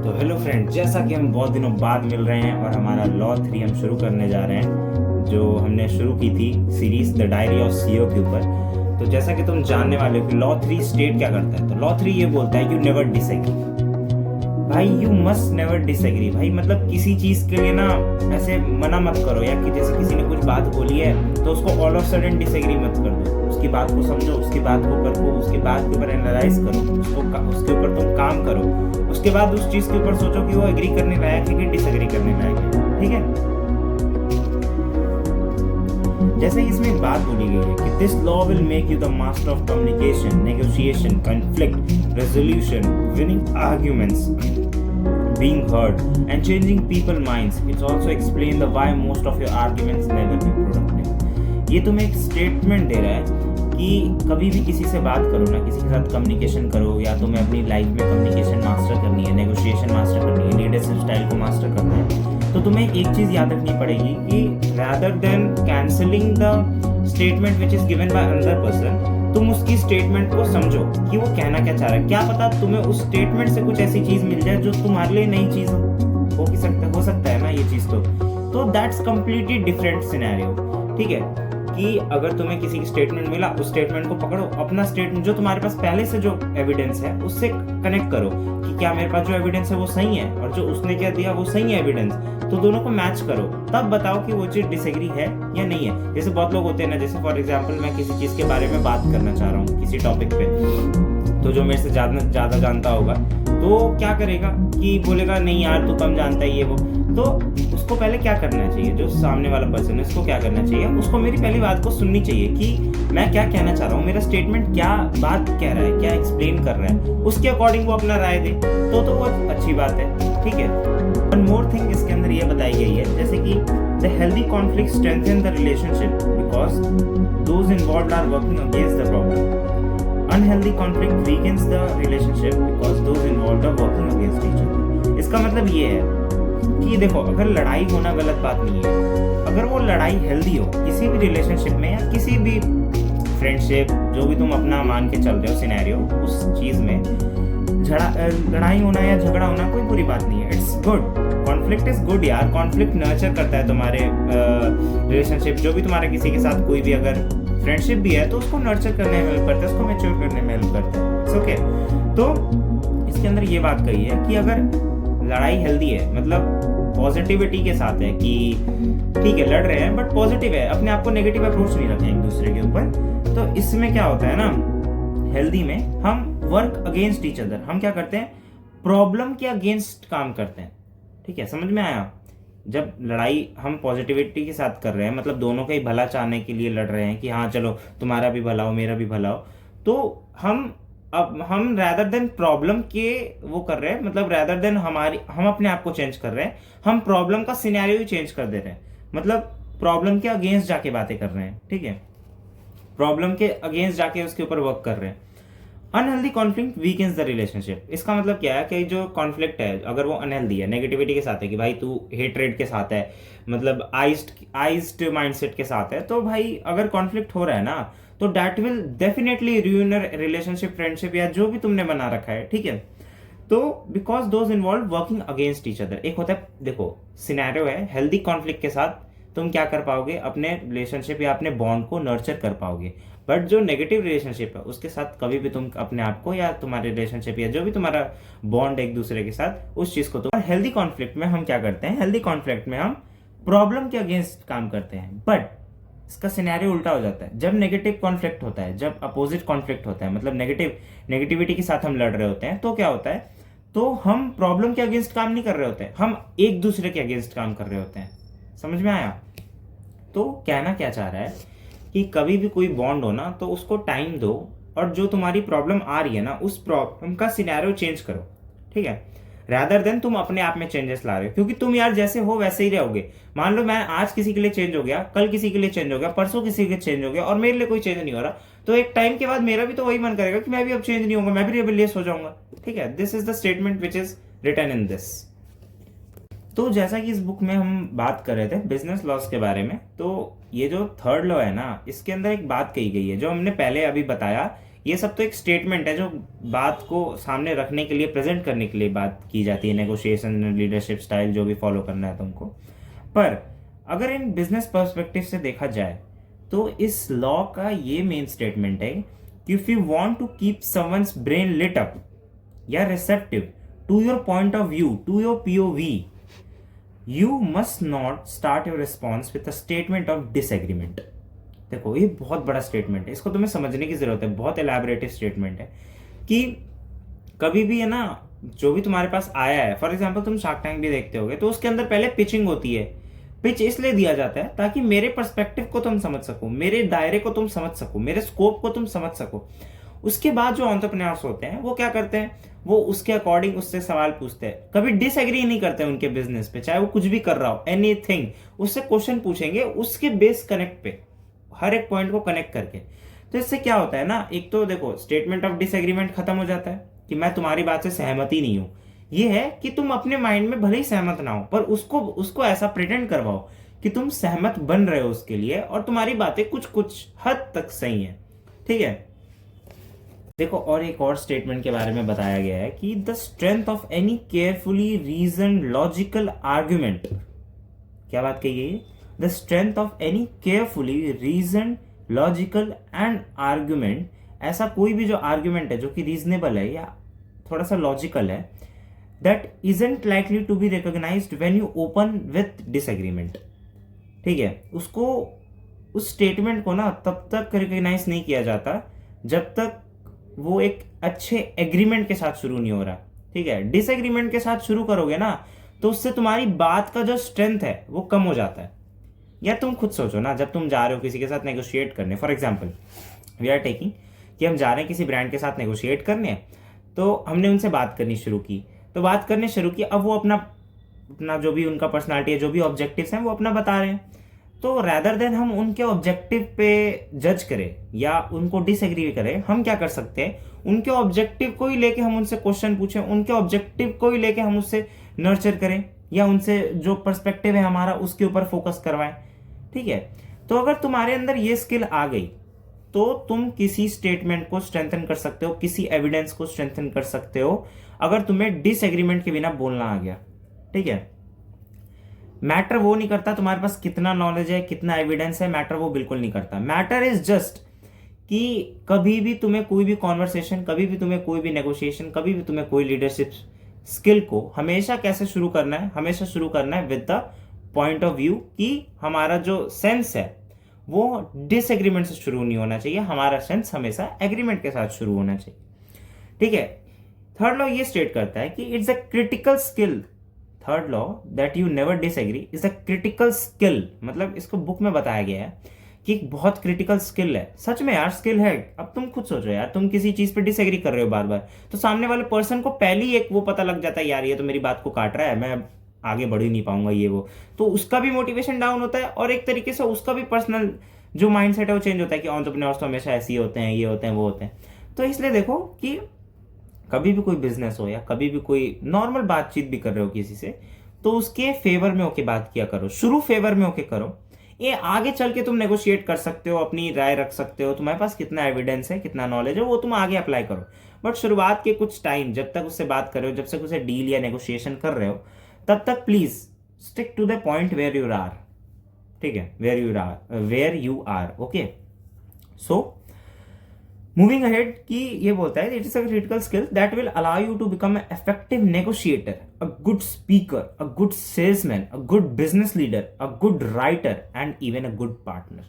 तो hello friend, जैसा कि हम बहुत दिनों बाद मिल रहे हैं और हमारा लॉ 3 हम शुरू करने जा रहे हैं, जो हमने शुरू की थी series the diary of CEO के ऊपर। तो जैसा कि तुम जानने वाले हो कि लॉ 3 स्टेट क्या करता है, तो लॉ 3 ये बोलता है यू नेवर डिसएग्री। भाई यू मस्ट नेवर डिसएग्री। भाई मतलब किसी चीज के लिए ना ऐसे मना मत करो, या कि जैसे किसी ने कुछ बात बोली है तो उसको ऑल ऑफ सडन डिसएग्री मत कर दो। उसकी बात को समझो, उसकी बात को परखो, उसकी बात के ऊपर एनालाइज करो, उसके ऊपर तुम काम करो। उसके बाद उस चीज के ऊपर सोचो कि वो एग्री करने लायक है कि डिसएग्री करने लायक है। ठीक है, जैसे इसमें एक बात बोली गई है कि this law will make you the master of communication, negotiation, conflict resolution, winning arguments, being heard and changing people minds. It's also explain the why most of your arguments never be productive. ये तुम्हें एक statement दे रहा है कि कभी भी किसी से बात करो ना, किसी के साथ कम्युनिकेशन करो, या तुम्हें अपनी लाइफ में कम्युनिकेशन मास्टर करनी है, नेगोशिएशन मास्टर करनी है, लीडरशिप स्टाइल को मास्टर करना है, तो तुम्हें एक चीज याद रखनी पड़ेगी कि rather than cancelling the statement which is given by another person, तुम उसकी स्टेटमेंट को समझो कि वो कहना क्या चाह रहा है। क्या पता तुम्हें उस स्टेटमेंट से कुछ ऐसी चीज मिल जाए जो तुम्हारे लिए नई चीज हो सकता है ना ये चीज। तो दैट्स कंप्लीटली डिफरेंट सिनेरियो। ठीक है, कि अगर तुम्हें किसी की स्टेटमेंट मिला, उस स्टेटमेंट को पकड़ो, अपना स्टेटमेंट जो तुम्हारे पास पहले से जो एविडेंस है उससे कनेक्ट करो कि क्या मेरे पास जो एविडेंस है वो सही है और जो उसने क्या दिया वो सही है एविडेंस, तो दोनों को मैच करो, तब बताओ कि वो चीज डिसएग्री है या नहीं है। जैसे बहुत लोग होते हैं ना, जैसे फॉर एग्जांपल मैं किसी चीज के बारे में बात करना चाह रहा हूँ किसी टॉपिक पे, तो जो मेरे से ज्यादा जानता होगा तो क्या करेगा कि बोलेगा नहीं यार तू कम जानता है ये वो। तो उसको पहले क्या करना चाहिए, जो सामने वाला पर्सन है उसको क्या करना चाहिए, उसको मेरी पहली बात को सुननी चाहिए कि मैं क्या कहना चाह रहा हूँ, मेरा स्टेटमेंट क्या बात कह रहा है, क्या एक्सप्लेन कर रहा है, उसके अकॉर्डिंग वो अपना राय दे तो वो अच्छी बात है। ठीक है, वन मोर थिंग इसके अंदर ये बताई गई है, जैसे कि the healthy conflict strengthen the relationship because those involved are working against the problem. Unhealthy conflict weakens the relationship because those involved are working against each other. इसका मतलब ये है कि देखो, अगर लड़ाई होना गलत बात नहीं है, अगर वो लड़ाई हेल्दी हो किसी भी रिलेशनशिप में या किसी भी फ्रेंडशिप, जो भी तुम अपना मान के चल रहे हो सिनेरियो, उस चीज में लड़ाई होना या झगड़ा होना कोई बुरी बात नहीं है। It's good, conflict is good यार। कॉन्फ्लिक्ट नर्चर करता है तुम्हारे रिलेशनशिप, जो भी तुम्हारे किसी के साथ कोई भी अगर फ्रेंडशिप भी है तो उसको नर्चर करने में हेल्प करता है, उसको मैच्योर करने में हेल्प करता है। It's okay. तो इसके अंदर ये बात कही है कि अगर लड़ाई हेल्दी है, मतलब पॉजिटिविटी के साथ है कि ठीक है लड़ रहे हैं बट पॉजिटिव है, अपने आप को नेगेटिव अप्रोच नहीं रखें एक दूसरे के ऊपर, तो इसमें क्या होता है ना, हेल्दी में हम वर्क अगेंस्ट ईच अदर, हम क्या करते हैं, प्रॉब्लम के अगेंस्ट काम करते हैं। ठीक है, समझ में आया। जब लड़ाई हम पॉजिटिविटी के साथ कर रहे हैं, मतलब दोनों का ही भला चाहने के लिए लड़ रहे हैं कि हाँ चलो तुम्हारा भी भला हो मेरा भी भला हो, तो हम रैदर देन प्रॉब्लम के वो कर रहे हैं, मतलब रैदर देन हम अपने आप को चेंज कर रहे हैं, हम प्रॉब्लम का सिनेरियो ही चेंज कर दे रहे हैं, मतलब प्रॉब्लम के अगेंस्ट जाके बातें कर रहे हैं। ठीक है, प्रॉब्लम के अगेंस्ट जाके उसके ऊपर वर्क कर रहे हैं। Unhealthy conflict weakens the relationship. इसका मतलब क्या है कि जो कॉन्फ्लिक्ट है अगर वो अनहेल्दी है, नेगेटिविटी के साथ है कि भाई तू हेट्रेड के साथ है, मतलब आइज्ड माइंडसेट के साथ है, तो भाई अगर कॉन्फ्लिक्ट हो रहा है ना तो that will definitely रूइन relationship, friendship या जो भी तुमने बना रखा है। ठीक है, तो because those involve working against each other. एक होता है, देखो सिनेरियो है, हेल्दी कॉन्फ्लिक्ट के साथ तुम क्या कर पाओगे, अपने रिलेशनशिप या अपने बॉन्ड को नर्चर कर पाओगे, बट जो नेगेटिव रिलेशनशिप है उसके साथ कभी भी तुम अपने आप को या तुम्हारे रिलेशनशिप या जो भी तुम्हारा बॉन्ड एक दूसरे के साथ उस चीज को तुम। हेल्दी कॉन्फ्लिक्ट में हम क्या करते हैं, हेल्दी कॉन्फ्लिक्ट में हम प्रॉब्लम के अगेंस्ट काम करते हैं, बट इसका सिनेरियो उल्टा हो जाता है। जब नेगेटिव कॉन्फ्लिक्ट होता है, जब अपोजिट कॉन्फ्लिक्ट होता है, मतलब नेगेटिविटी के साथ हम लड़ रहे होते हैं, तो क्या होता है, तो हम प्रॉब्लम के अगेंस्ट काम नहीं कर रहे होते, हम एक दूसरे के अगेंस्ट काम कर रहे होते हैं। समझ में आया। तो कहना क्या चाह रहा है कि कभी भी कोई बॉन्ड हो ना तो उसको टाइम दो, और जो तुम्हारी प्रॉब्लम आ रही है ना उस प्रॉब्लम का सिनेरियो चेंज करो। ठीक है, रैदर देन तुम अपने आप में चेंजेस ला रहे हो, क्योंकि तुम यार जैसे हो वैसे ही रहोगे। मान लो मैं आज किसी के लिए चेंज हो गया, कल किसी के लिए चेंज हो गया, परसों किसी के लिए चेंज हो गया, और मेरे लिए कोई चेंज नहीं हो रहा, तो एक टाइम के बाद मेरा भी तो वही मन करेगा कि मैं भी अब चेंज नहीं होगा, मैं भी रेबेलियस हो जाऊंगा। ठीक है, this is the statement which is written in this. तो जैसा कि इस बुक में हम बात कर रहे थे बिजनेस लॉस के बारे में, तो ये जो थर्ड लॉ है ना, इसके अंदर एक बात कही गई है जो हमने पहले अभी बताया ये सब तो एक स्टेटमेंट है जो बात को सामने रखने के लिए, प्रेजेंट करने के लिए बात की जाती है, नेगोशिएशन, लीडरशिप स्टाइल जो भी फॉलो करना है तुमको। पर अगर इन बिजनेस पर्सपेक्टिव से देखा जाए तो इस लॉ का ये मेन स्टेटमेंट है कि if you want to keep someone's brain lit up या receptive to your point of view, to your POV, you must not start your response with a statement of disagreement. देखो ये बहुत बड़ा statement है, इसको तुम्हें समझने की जरूरत है, बहुत एलैबोरेटिव स्टेटमेंट है कि कभी भी है ना, जो भी तुम्हारे पास आया है, फॉर एग्जांपल तुम शार्क टैंक भी देखते होगे तो उसके अंदर पहले पिचिंग होती है। पिच इसलिए दिया जाता है ताकि मेरे पर्सपेक्टिव को तुम समझ सको, मेरे दायरे को तुम समझ सको, मेरे स्कोप को तुम समझ सको। उसके बाद जो एंटरप्रेन्योर्स होते हैं वो क्या करते हैं, वो उसके अकॉर्डिंग उससे सवाल पूछते हैं, कभी डिसएग्री नहीं करते उनके बिजनेस पे, चाहे वो कुछ भी कर रहा हो, एनीथिंग, उससे क्वेश्चन पूछेंगे उसके बेस कनेक्ट पे, हर एक पॉइंट को कनेक्ट करके। तो इससे क्या होता है ना, एक तो देखो स्टेटमेंट ऑफ डिसएग्रीमेंट खत्म हो जाता है कि मैं तुम्हारी बात से सहमत ही नहीं हूं। ये है कि तुम अपने माइंड में भले ही सहमत ना हो पर उसको ऐसा प्रिटेंड करवाओ कि तुम सहमत बन रहे हो उसके लिए, और तुम्हारी बातें कुछ कुछ हद तक सही है। ठीक है, देखो और एक और स्टेटमेंट के बारे में बताया गया है कि the strength of any carefully reason logical argument, क्या बात कही गई है, the strength of any carefully reason logical and argument, ऐसा कोई भी जो आर्ग्यूमेंट है जो कि रीजनेबल है या थोड़ा सा लॉजिकल है, that isn't likely to be recognized when you open with disagreement. ठीक है, उसको, उस स्टेटमेंट को ना तब तक रिकॉग्नाइज नहीं किया जाता जब तक वो एक अच्छे एग्रीमेंट के साथ शुरू नहीं हो रहा। ठीक है, डिसएग्रीमेंट के साथ शुरू करोगे ना तो उससे तुम्हारी बात का जो स्ट्रेंथ है वो कम हो जाता है। या तुम खुद सोचो ना, जब तुम जा रहे हो किसी के साथ नेगोशिएट करने, for example we are taking कि हम जा रहे हैं किसी ब्रांड के साथ नेगोशिएट करने, तो हमने उनसे बात करनी शुरू की, अब वो अपना जो भी उनका पर्सनालिटी है, जो भी ऑब्जेक्टिव्स हैं वो अपना बता रहे हैं। तो रैदर देन हम उनके ऑब्जेक्टिव पे जज करें या उनको डिसएग्री करें, हम क्या कर सकते हैं, उनके ऑब्जेक्टिव को ही लेके हम उनसे क्वेश्चन पूछें, उनके ऑब्जेक्टिव को ही लेके हम उससे नर्चर करें या उनसे जो पर्सपेक्टिव है हमारा उसके ऊपर फोकस करवाएं। ठीक है, तो अगर तुम्हारे अंदर ये स्किल आ गई तो तुम किसी स्टेटमेंट को स्ट्रेंथन कर सकते हो, किसी एविडेंस को स्ट्रेंथन कर सकते हो, अगर तुम्हें डिसएग्रीमेंट के बिना बोलना आ गया। ठीक है, मैटर वो नहीं करता तुम्हारे पास कितना नॉलेज है, कितना एविडेंस है, मैटर वो बिल्कुल नहीं करता। मैटर इज जस्ट कि कभी भी तुम्हें कोई भी कॉन्वर्सेशन, कभी भी तुम्हें कोई भी नेगोशिएशन, कभी भी तुम्हें कोई लीडरशिप स्किल को हमेशा कैसे शुरू करना है, हमेशा शुरू करना है with the point of view कि हमारा जो सेंस है वो डिसएग्रीमेंट से शुरू नहीं होना चाहिए, हमारा सेंस हमेशा एग्रीमेंट के साथ शुरू होना चाहिए। ठीक है, थर्ड लॉ ये स्टेट करता है कि it's a critical skill, third law that you never disagree is a critical skill, मतलब इसको बुक में बताया गया है कि एक बहुत क्रिटिकल स्किल है। सच में यार स्किल है। अब तुम खुद सोचो यार, तुम किसी चीज पे डिसएग्री कर रहे हो बार बार, तो सामने वाले पर्सन को पहले ही एक वो पता लग जाता है, यार ये तो मेरी बात को काट रहा है, मैं आगे बढ़ ही नहीं पाऊंगा, ये वो, तो उसका भी मोटिवेशन डाउन होता है और एक तरीके से उसका भी पर्सनल जो माइंडसेट है वो चेंज होता है कि एंटरप्रेन्योर्स तो हमेशा ऐसे ही होते हैं, ये होते हैं, वो होते हैं। तो इसलिए देखो कि कभी भी कोई बिजनेस हो या कभी भी कोई नॉर्मल बातचीत भी कर रहे हो किसी से, तो उसके फेवर में होके बात किया करो, शुरू फेवर में होके करो। ये आगे चल के तुम नेगोशिएट कर सकते हो, अपनी राय रख सकते हो, तुम्हारे पास कितना एविडेंस है, कितना नॉलेज है, वो तुम आगे अप्लाई करो। बट शुरुआत के कुछ टाइम जब तक उससे बात कर रहे हो, जब तक उसे डील या नेगोशिएशन कर रहे हो, तब तक please stick to the point where you are. ठीक है, where you are. Okay, so moving ahead कि ये बोलता है it is a critical skill that will allow you to become an effective negotiator, a good speaker, a good salesman, a good business leader, a good writer and even a good partner.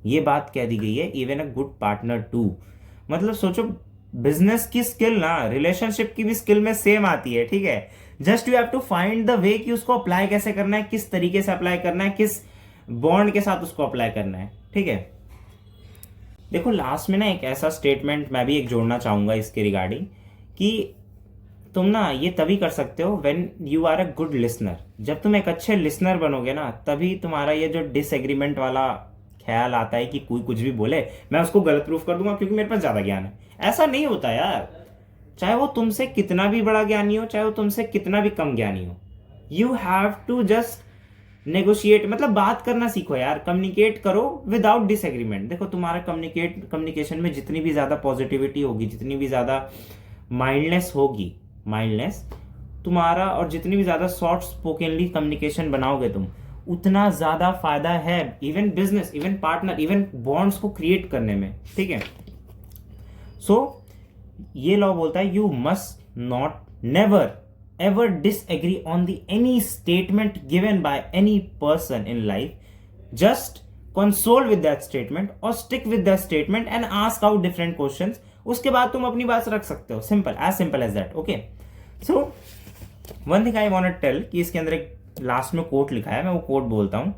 ये बात कह दी गई है, even a good partner too. मतलब सोचो, business की skill ना रिलेशनशिप की भी स्किल में सेम आती है। ठीक है, just you have to find the way कि उसको अप्लाई कैसे करना है, किस तरीके से अप्लाई करना है, किस बॉन्ड के साथ उसको अप्लाई करना है। ठीक है, देखो लास्ट में ना एक ऐसा स्टेटमेंट मैं भी एक जोड़ना चाहूंगा इसके रिगार्डिंग कि तुम ना ये तभी कर सकते हो when you are a good listener. जब तुम एक अच्छे लिसनर बनोगे ना, तभी तुम्हारा ये जो डिसएग्रीमेंट वाला ख्याल आता है कि कोई कुछ भी बोले मैं उसको गलत प्रूफ कर दूंगा क्योंकि मेरे पास ज्यादा ज्ञान है। ऐसा नहीं होता यार, चाहे वो तुमसे कितना भी बड़ा ज्ञानी हो, चाहे वो तुमसे कितना भी कम ज्ञानी हो, you have to just negotiate मतलब बात करना सीखो यार, कम्युनिकेट करो विदाउट डिसएग्रीमेंट। देखो तुम्हारा कम्युनिकेशन में जितनी भी ज्यादा पॉजिटिविटी होगी, जितनी भी ज्यादा माइल्डनेस होगी, माइल्डनेस तुम्हारा, और जितनी भी ज्यादा सॉफ्ट स्पोकनली कम्युनिकेशन बनाओगे तुम, उतना ज्यादा फायदा है even business, even partner, even bonds को क्रिएट करने में, ठीक है। सो ये लॉ बोलता है you must not never ever disagree on the any statement given by any person in life. Just console with that statement or stick with that statement and ask out different questions. उसके बाद तुम अपनी बात रख सकते हो, simple as that. Okay, so one thing I want to tell कि इसके अंदर एक लास्ट में कोट लिखा है, मैं वो कोट बोलता हूँ,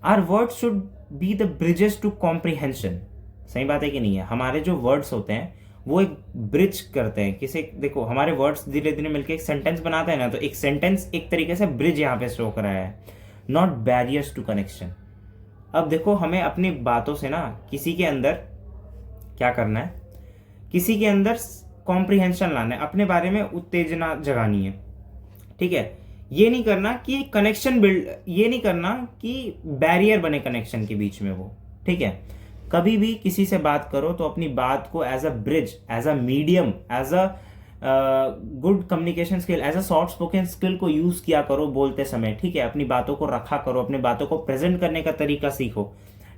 our words should be the bridges to comprehension. सही बात है कि नहीं है? हमारे जो वर्ड्स होते हैं वो एक ब्रिज करते हैं किसी, देखो हमारे वर्ड्स धीरे धीरे मिलकर एक सेंटेंस बनाते हैं ना, तो एक सेंटेंस एक तरीके से ब्रिज यहाँ पे शो करा है, नॉट बैरियर्स टू कनेक्शन। अब देखो हमें अपनी बातों से ना किसी के अंदर क्या करना है, किसी के अंदर कॉम्प्रिहेंशन लाना है, अपने बारे में उत्तेजना जगानी है, ठीक है। ये नहीं करना कि कनेक्शन बिल्ड, ये नहीं करना कि बैरियर बने कनेक्शन के बीच में वो, ठीक है। कभी भी किसी से बात करो तो अपनी बात को as a bridge, as a medium, as a good communication skill, as a soft spoken skill को यूज किया करो बोलते समय, ठीक है। अपनी बातों को रखा करो, अपनी बातों को प्रेजेंट करने का तरीका सीखो,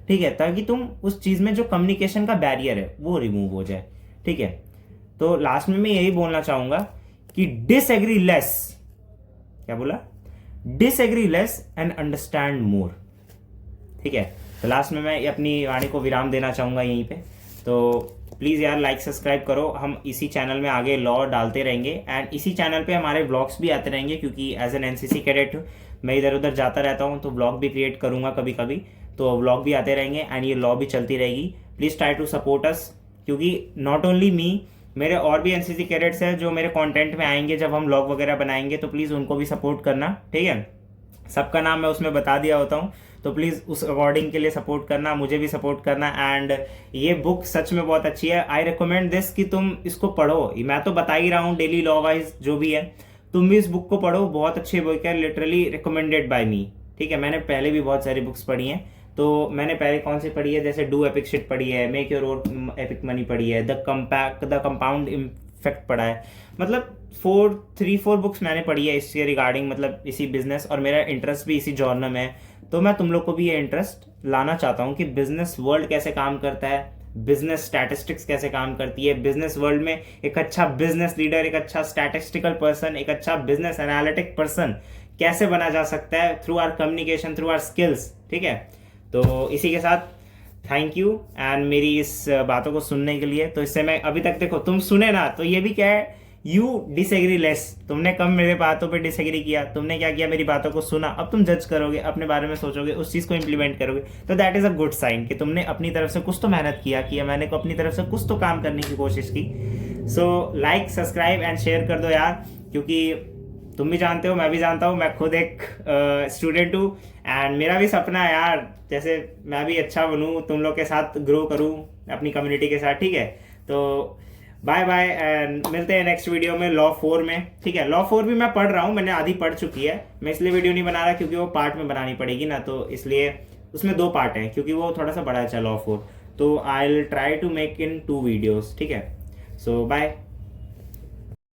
ठीक है, ताकि तुम उस चीज में जो कम्युनिकेशन का बैरियर है वो रिमूव हो जाए, ठीक है। तो लास्ट में मैं यही बोलना चाहूंगा कि डिसएग्री लेस, क्या बोला, disagree less and understand more, ठीक है। तो लास्ट में मैं अपनी वाणी को विराम देना चाहूँगा यहीं पे। तो प्लीज़ यार लाइक सब्सक्राइब करो, हम इसी चैनल में आगे लॉ डालते रहेंगे एंड इसी चैनल पे हमारे व्लॉग्स भी आते रहेंगे, क्योंकि एज एन एनसीसी कैडेट मैं इधर उधर जाता रहता हूँ, तो व्लॉग भी क्रिएट करूँगा कभी कभी, तो व्लॉग भी आते रहेंगे एंड ये लॉ भी चलती रहेगी। Please try to support us, क्योंकि नॉट ओनली मी, मेरे और भी एनसीसी कैडेट्स हैं जो मेरे कंटेंट में आएंगे जब हम व्लॉग वगैरह बनाएंगे, तो प्लीज़ उनको भी सपोर्ट करना, ठीक है। सबका नाम मैं उसमें बता दिया होता हूँ, तो प्लीज़ उस अकॉर्डिंग के लिए सपोर्ट करना, मुझे भी सपोर्ट करना। एंड ये बुक सच में बहुत अच्छी है, आई रिकमेंड दिस कि तुम इसको पढ़ो। मैं तो बता ही रहा हूँ डेली लॉ वाइज जो भी है, तुम भी इस बुक को पढ़ो, बहुत अच्छी बुक है, लिटरली रिकमेंडेड बाय मी, ठीक है। मैंने पहले भी बहुत सारी बुक्स पढ़ी हैं, तो मैंने पहले कौन सी पढ़ी है, जैसे डू एपिक शिट पढ़ी है, make your own epic money पढ़ी है, द कंपाउंड इफेक्ट पढ़ा है, मतलब 4 बुक्स मैंने पढ़ी है इसके रिगार्डिंग, मतलब इसी बिजनेस, और मेरा इंटरेस्ट भी इसी जॉनर में है। तो मैं तुम लोग को भी ये इंटरेस्ट लाना चाहता हूँ कि बिजनेस वर्ल्ड कैसे काम करता है, बिजनेस स्टैटिस्टिक्स कैसे काम करती है, बिजनेस वर्ल्ड में एक अच्छा बिजनेस लीडर, एक अच्छा स्टैटिस्टिकल पर्सन, एक अच्छा बिजनेस एनालिटिक पर्सन कैसे बना जा सकता है through our communication, through our skills, ठीक है। तो इसी के साथ थैंक यू एंड मेरी इस बातों को सुनने के लिए। तो इससे मैं अभी तक देखो तुम सुने ना, तो ये भी क्या है, यू डिसएग्री लेस, तुमने कम मेरे बातों पे डिसएग्री किया, तुमने क्या किया, मेरी बातों को सुना, अब तुम जज करोगे, अपने बारे में सोचोगे, उस चीज़ को इंप्लीमेंट करोगे, तो that is a good sign कि तुमने अपनी तरफ से कुछ तो मेहनत किया, मैंने को अपनी तरफ से कुछ तो काम करने की कोशिश की। So like subscribe and share कर दो यार, क्योंकि तुम भी जानते हो, मैं भी जानता हूँ, मैं खुद एक स्टूडेंट हूँ एंड मेरा भी सपना है यार, जैसे मैं भी अच्छा बनूँ, तुम लोग के साथ ग्रो करूँ अपनी कम्युनिटी के साथ, ठीक है। तो बाय बाय एंड मिलते हैं नेक्स्ट वीडियो में लॉ 4 में, ठीक है। लॉ 4 भी मैं पढ़ रहा हूँ, मैंने आधी पढ़ चुकी है, मैं इसलिए वीडियो नहीं बना रहा क्योंकि वो पार्ट में बनानी पड़ेगी ना, तो इसलिए उसमें 2 पार्ट हैं, क्योंकि वो थोड़ा सा बड़ा है लॉ 4, तो I will try to make in 2 videos, ठीक है। So bye.